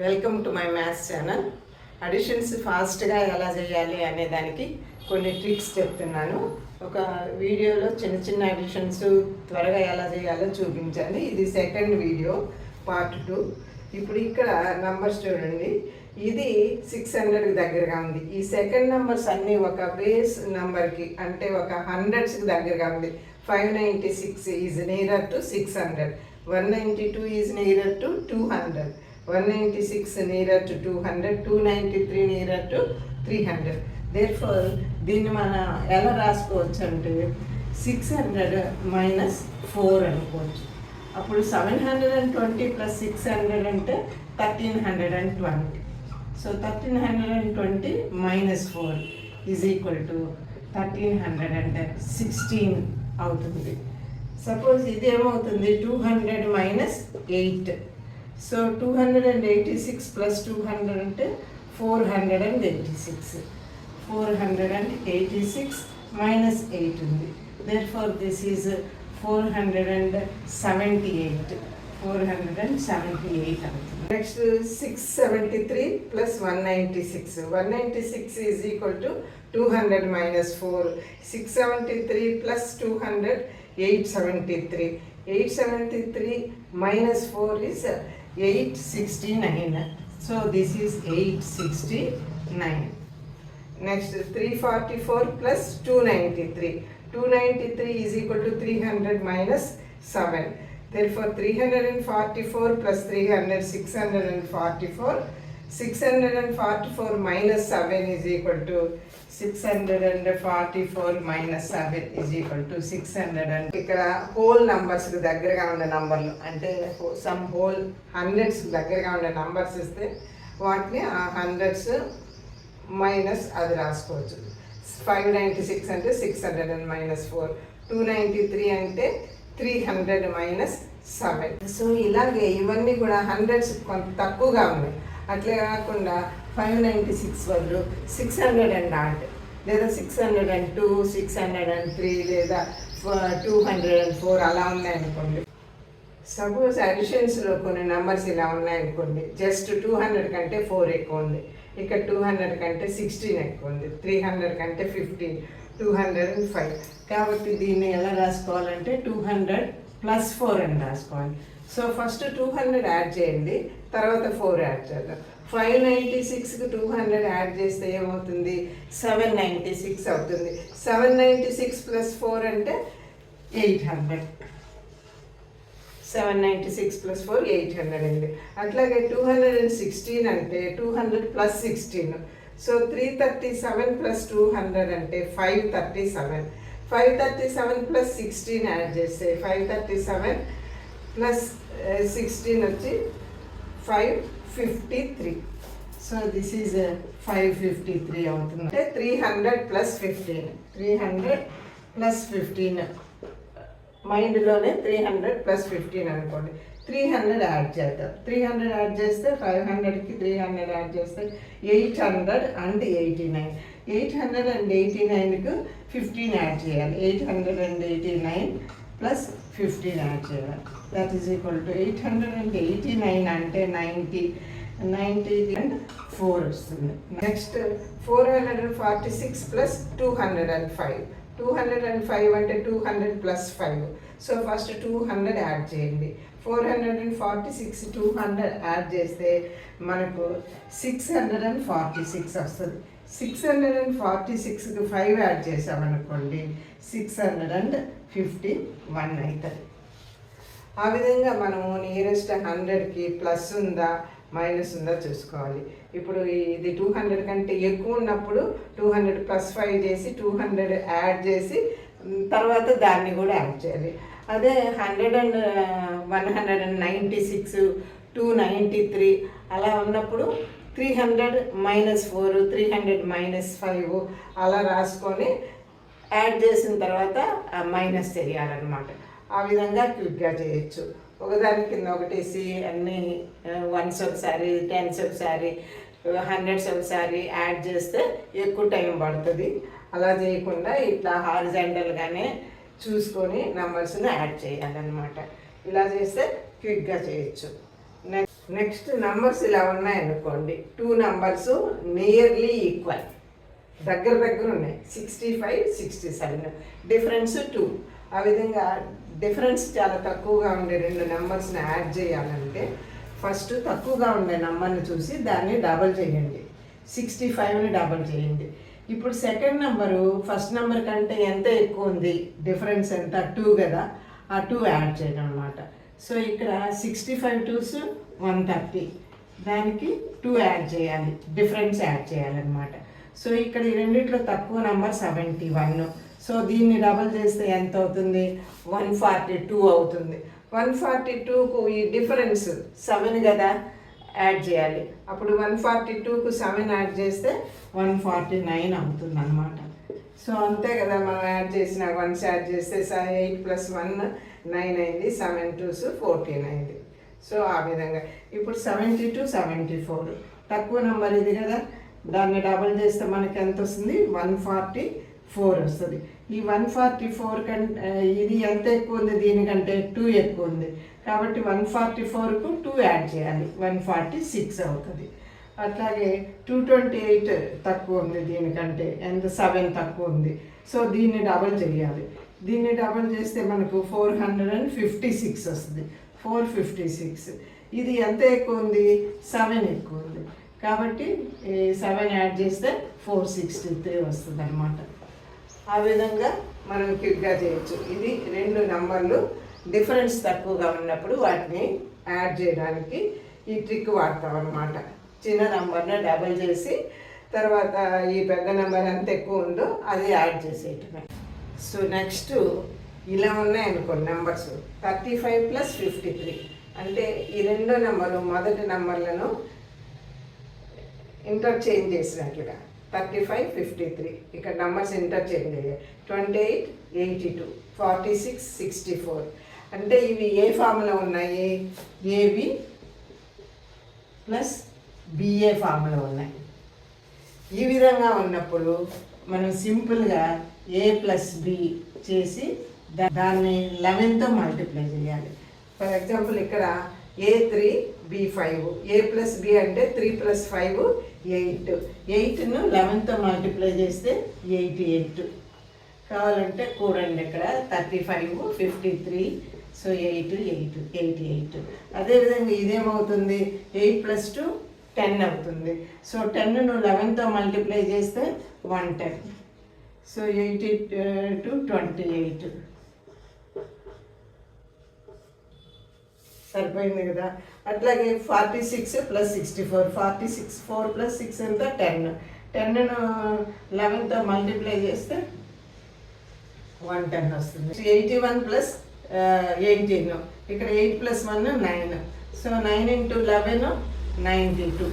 Welcome to my maths channel. Additions ఫాస్ట్గా ఎలా చేయాలి అనే దానికి కొన్ని ట్రిక్స్ చెప్తున్నాను. ఒక వీడియోలో చిన్న చిన్న అడిషన్స్ త్వరగా ఎలా చేయాలో చూపించాను. ఇది సెకండ్ వీడియో పార్ట్ 2. ఇప్పుడు ఇక్కడ నంబర్స్ చూడండి. ఇది 600కి దగ్గరగా ఉంది. ఈ సెకండ్ నెంబర్స్ అన్నీ ఒక బేస్ నెంబర్కి అంటే ఒక హండ్రెడ్స్కి దగ్గరగా ఉంది. 596 is nearer to 600, 192 is nearer to 200, 196 nearer to 200, 293 nearer to 300. Therefore, దీన్ని మనం ఎలా రాసుకోవచ్చు అంటే 600 మైనస్ 4 అనుకోవచ్చు. అప్పుడు 720 ప్లస్ 600 అంటే 1320. So 1320 minus 4 is equal to 1316 అవుతుంది. సపోజ్ ఇదేమవుతుంది 200 మైనస్ 8. సో 286 ప్లస్ 200 అంటే 486. 486 మైనస్ 8 ఉంది. There for this is 478. 478 అవుతుంది. Next 673 plus 196. 196 is equal to 200 minus 4. 673 plus 200 873. 873 minus 4 is 869. So this is 869. Next 344 plus 293. 293 is equal to 300 minus 7. Therefore 344 plus 300 644. 644 minus 7 is equal to 644 minus 7 is equal to 600. ఇక్కడ whole నంబర్స్కి దగ్గరగా ఉన్న నంబర్లు అంటే some whole హండ్రెడ్స్కి దగ్గరగా ఉన్న numbers ఇస్తే వాటిని ఆ హండ్రెడ్స్ మైనస్ అది రాసుకోవచ్చు. 596 అంటే 600 మైనస్ 4. 293 అంటే 300 మైనస్ 7. సో ఇలాగే ఇవన్నీ కూడా హండ్రెడ్స్ కొంత తక్కువగా ఉన్నాయి. అట్లే కాకుండా 596 బదులు 608 లేదా 602, 603 లేదా 204 అలా ఉన్నాయనుకోండి. సపోజ్ అడిషన్స్లో కొన్ని నెంబర్స్ ఇలా ఉన్నాయనుకోండి. జస్ట్ 200 కంటే 4 ఎక్కువ ఉంది, ఇక్కడ 200 కంటే 16 ఎక్కువ ఉంది, 300 కంటే 15, 205. కాబట్టి దీన్ని ఎలా రాసుకోవాలంటే 200 ప్లస్ 4 అని రాసుకోవాలి. సో ఫస్ట్ 200 యాడ్ చేయండి, తర్వాత 4 యాడ్ చేద్దాం. 596కి 200 యాడ్ చేస్తే ఏమవుతుంది? 796 అవుతుంది. 796 ప్లస్ 4 అంటే 800. 796 ప్లస్ 4 800 అండి. అట్లాగే 216 అంటే 200 ప్లస్ 16. సో 337 ప్లస్ 200 అంటే 537. 537 ప్లస్ 16 యాడ్ చేస్తే 537 ప్లస్ 16 వచ్చి 553. సో దిస్ ఈజ్ 553 అవుతుంది. అంటే 300 ప్లస్ 15. 300 ప్లస్ 15 మైండ్లోనే 300 ప్లస్ 15 అనుకోండి. 300 యాడ్ చేద్దాం. 300 యాడ్ చేస్తే 500కి 300 యాడ్ చేస్తే 889. 889కు 15 యాడ్ చేయాలి. 889 ప్లస్ 15 యాడ్ చేయాలి. దట్ ఈజ్ ఈక్వల్ టు 889 అంటే 90 and 4 వస్తుంది. Next 446 plus 205. 205 అంటే 200 ప్లస్ 5. సో ఫస్ట్ 200 యాడ్ చేయండి. 446 200 యాడ్ చేస్తే మనకు 646 వస్తుంది. 646కి 5 యాడ్ చేసామనుకోండి 651 అవుతుంది. ఆ విధంగా మనము నియరెస్ట్ 100కి ప్లస్ ఉందా మైనస్ ఉందా చూసుకోవాలి. ఇప్పుడు ఇది 200 కంటే ఎక్కువ ఉన్నప్పుడు 200 ప్లస్ 5 చేసి 200 యాడ్ చేసి తర్వాత దాన్ని కూడా యాడ్ చేయాలి. అదే 100 and 196, 293 అలా ఉన్నప్పుడు 300 మైనస్ 4, 300 మైనస్ 5 అలా రాసుకొని యాడ్ చేసిన తర్వాత మైనస్ చేయాలన్నమాట. ఆ విధంగా క్విక్గా చేయొచ్చు. ఒకదాని కింద ఒకటేసి అన్ని 1s ఒకసారి, 10s ఒకసారి, 100s ఒకసారి యాడ్ చేస్తే ఎక్కువ టైం పడుతుంది. అలా చేయకుండా ఇట్లా హారిజాంటల్గానే చూసుకొని నెంబర్స్ని యాడ్ చేయాలన్నమాట. ఇలా చేస్తే క్విక్గా చేయొచ్చు. నెక్స్ట్ నెక్స్ట్ నంబర్స్ ఇలా ఉన్నాయనుకోండి, 2 నంబర్స్ నియర్లీ ఈక్వల్, దగ్గర దగ్గర ఉన్నాయి, 65, 67, డిఫరెన్స్ 2. ఆ విధంగా డిఫరెన్స్ చాలా తక్కువగా ఉండే 2 నెంబర్స్ని యాడ్ చేయాలంటే ఫస్ట్ తక్కువగా ఉండే నెంబర్ని చూసి దాన్ని డబల్ చేయండి, 65ని డబల్ చేయండి. ఇప్పుడు సెకండ్ నెంబరు ఫస్ట్ నెంబర్ కంటే ఎంత ఎక్కువ ఉంది, డిఫరెన్స్ ఎంత, 2 కదా, ఆ 2 యాడ్ చేయడం అనమాట. సో ఇక్కడ 65 2s 130, దానికి 2 యాడ్ చేయాలి, డిఫరెన్స్ యాడ్ చేయాలన్నమాట. సో ఇక్కడ ఈ రెండిట్లో తక్కువ నెంబర్ 71. సో దీన్ని డబల్ చేస్తే ఎంత అవుతుంది, 142 అవుతుంది. 142కు ఈ డిఫరెన్స్ 7 కదా, యాడ్ చేయాలి. అప్పుడు 142కు 7 యాడ్ చేస్తే 149 అవుతుంది అనమాట. సో అంతే కదా, మనం యాడ్ చేసిన 1s యాడ్ చేస్తే 8 + 1 9 అయింది, 7 2s 14 అయింది. సో ఆ విధంగా ఇప్పుడు 72 74 తక్కువ నెంబర్ ఇది కదా, దాన్ని డబల్ చేస్తే మనకి ఎంత వస్తుంది, 144 వస్తుంది. ఈ 144 కంటే ఇది ఎంత ఎక్కువ ఉంది, దీనికంటే 2 ఎక్కువ ఉంది కాబట్టి 144కు 2 యాడ్ చేయాలి, 146 అవుతుంది. అట్లాగే 228 తక్కువ ఉంది, దీనికంటే ఎంత 7 తక్కువ ఉంది. సో దీన్ని డబల్ చేయాలి, దీన్ని డబల్ చేస్తే మనకు 456 వస్తుంది, 456. ఇది ఎంత ఎక్కువ ఉంది, 7 ఎక్కువ ఉంది కాబట్టి 7 యాడ్ చేస్తే 463 వస్తుంది అనమాట. ఆ విధంగా మనం క్విక్గా చేయొచ్చు. ఇది 2 నంబర్లు డిఫరెన్స్ తక్కువగా ఉన్నప్పుడు వాటిని యాడ్ చేయడానికి ఈ ట్రిక్ వాడతాం అన్నమాట. చిన్న నెంబర్ని డబల్ చేసి తర్వాత ఈ పెద్ద నెంబర్ ఎంత ఎక్కువ ఉందో అది యాడ్ చేసేయటమే. సో నెక్స్ట్ ఇలా ఉన్నాయనుకోండి నెంబర్స్, 35 + 53 అంటే ఈ రెండో నెంబరు మొదటి నెంబర్లను ఇంటర్చేంజ్ చేసినట్లుగా 35 53 ఇక్కడ నెంబర్స్ ఇంటర్చేంజ్ అయ్యాయి. 28 82 46 64 అంటే ఇవి ఏ ఫామ్లో ఉన్నాయి, ఏబి + బిఏ ఫామ్లో ఉన్నాయి. ఈ విధంగా ఉన్నప్పుడు మనం సింపుల్గా a + b చేసి దాన్ని 11తో మల్టిప్లై చేయాలి. ఫర్ ఎగ్జాంపుల్ ఇక్కడ a3 b5, a + b అంటే 3 + 5 8, 8ను 11తో మల్టిప్లై చేస్తే 88. కావాలంటే కూడండి, ఇక్కడ 35 53, సో 8 8 88. అదేవిధంగా ఇదేమవుతుంది, 8 + 2 10 అవుతుంది. సో 10ను 11తో మల్టిప్లై చేస్తే 110, సో 82 28 సరిపోయింది కదా. అట్లాగే 46 + 64, 46 4 + 6 ఎంత 10, 10ను 11తో మల్టిప్లై చేస్తే 110 వస్తుంది. 81 + 18, ఇక్కడ 8 + 1 9, సో 9 × 11 92,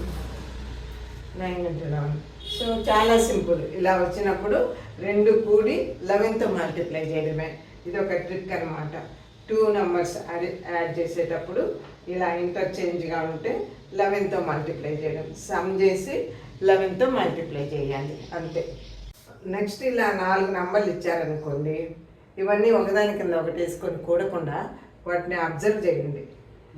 9 × 11. సో చాలా సింపుల్. ఇలా వచ్చినప్పుడు 2 కూడి 11తో మల్టిప్లై చేయడమే. ఇది ఒక ట్రిక్ అనమాట. 2 నెంబర్స్ యాడ్ చేసేటప్పుడు ఇలా ఇంటర్చేంజ్గా ఉంటే 11తో మల్టిప్లై చేయడం, సమ్ చేసి 11తో మల్టిప్లై చేయాలి, అంతే. నెక్స్ట్ ఇలా 4 నెంబర్లు ఇచ్చారనుకోండి, ఇవన్నీ ఒకదాని కింద ఒకటి వేసుకొని కూడకుండా వాటిని అబ్జర్వ్ చేయండి.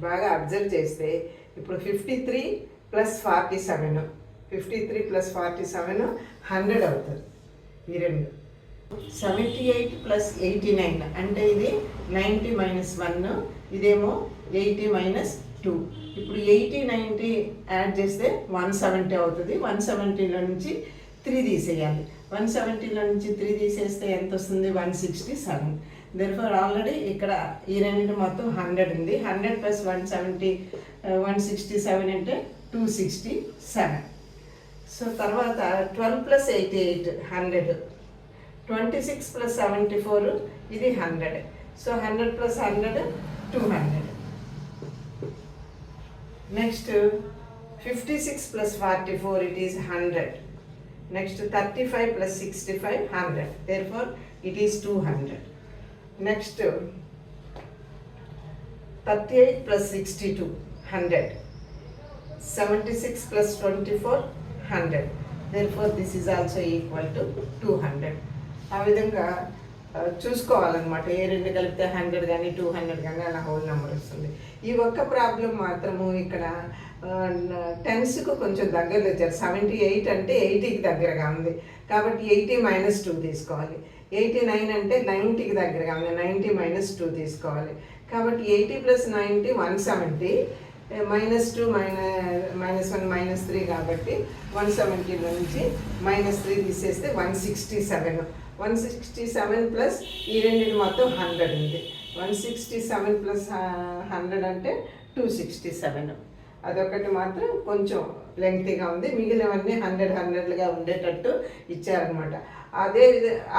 బాగా అబ్జర్వ్ చేస్తే ఇప్పుడు 53 + 47, 53 + 47 100 అవుతుంది. ఈ రెండు 78 + 89 అంటే ఇది 90 - 1, ఇదేమో 80 - 2. ఇప్పుడు 80 90 యాడ్ చేస్తే 170 అవుతుంది. 170లో నుంచి 3 తీసేయాలి. 170లో నుంచి 3 తీసేస్తే ఎంత వస్తుంది, 167. దెర్ఫోర్ ఆల్రెడీ ఇక్కడ ఈ రెండింటి మొత్తం 100 ఉంది. 100 + 170 167 అంటే 267. సో తర్వాత 12 + 88 100, 26 + 74 ఇది 100. So 100 + 100 200. Next 56 + 44 it is 100. Next 35 + 65 100. Therefore it is 200. Next 38 + 62 100. 76 + 24 100. Therefore this is also equal to 200. ఆ విధంగా చూసుకోవాలన్నమాట. ఏ రెండు కలిపితే 100 కానీ 200 కానీ అలా హోల్ నెంబర్ వస్తుంది. ఈ ఒక్క ప్రాబ్లం మాత్రము ఇక్కడ టెన్స్కు కొంచెం దగ్గరలో వచ్చారు. 78 అంటే 80కి దగ్గరగా ఉంది కాబట్టి 80 - 2 తీసుకోవాలి. 89 అంటే 90కి దగ్గరగా ఉంది, 90 - 2 తీసుకోవాలి. కాబట్టి 80 + 90 170, -2 -1 -3 కాబట్టి 170 నుంచి -3 తీసేస్తే 167. 167 ప్లస్ ఈ రెండింటి మొత్తం 100 ఉంది. 167 + 100 అంటే 267. అదొకటి మాత్రం కొంచెం లెంగ్తీగా ఉంది. మిగిలినవన్నీ 100గా ఉండేటట్టు ఇచ్చారనమాట.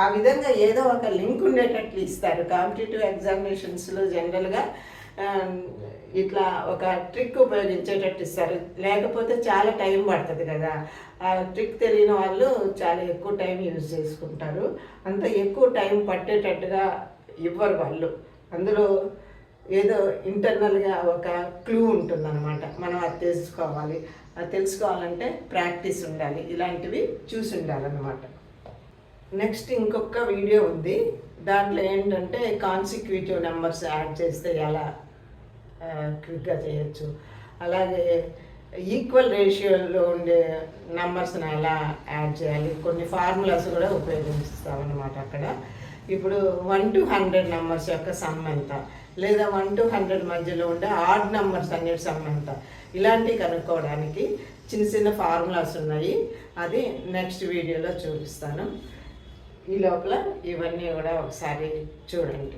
ఆ విధంగా ఏదో ఒక లింక్ ఉండేటట్లు ఇస్తారు. కాంపిటేటివ్ ఎగ్జామినేషన్స్లో జనరల్గా ఇట్లా ఒక ట్రిక్ ఉపయోగించేటట్టు ఇస్తారు. లేకపోతే చాలా టైం పడుతుంది కదా. ఆ ట్రిక్ తెలియని వాళ్ళు చాలా ఎక్కువ టైం యూజ్ చేసుకుంటారు. అంత ఎక్కువ టైం పట్టేటట్టుగా ఇవ్వరు వాళ్ళు. అందులో ఏదో ఇంటర్నల్గా ఒక క్లూ ఉంటుందన్నమాట. మనం అది తెలుసుకోవాలి. అది తెలుసుకోవాలంటే ప్రాక్టీస్ ఉండాలి, ఇలాంటివి చూసి ఉండాలన్నమాట. నెక్స్ట్ ఇంకొక వీడియో ఉంది. దాంట్లో ఏంటంటే కాన్సిక్యూటివ్ నెంబర్స్ యాడ్ చేస్తే ఎలా క్విక్గా చేయొచ్చు, అలాగే ఈక్వల్ రేషియోలో ఉండే నెంబర్స్ని ఎలా యాడ్ చేయాలి, కొన్ని ఫార్ములాస్ కూడా ఉపయోగిస్తామన్నమాట అక్కడ. ఇప్పుడు 1 to 100 నెంబర్స్ యొక్క సమ్ ఎంత, లేదా 1 to 100 మధ్యలో ఉండే ఆడ్ నెంబర్స్ అన్నిటి సమ్ ఎంత, ఇలాంటివి కనుక్కోవడానికి చిన్న చిన్న ఫార్ములాస్ ఉన్నాయి. అది నెక్స్ట్ వీడియోలో చూపిస్తాను. ఈ లోపల ఇవన్నీ కూడా ఒకసారి చూడండి.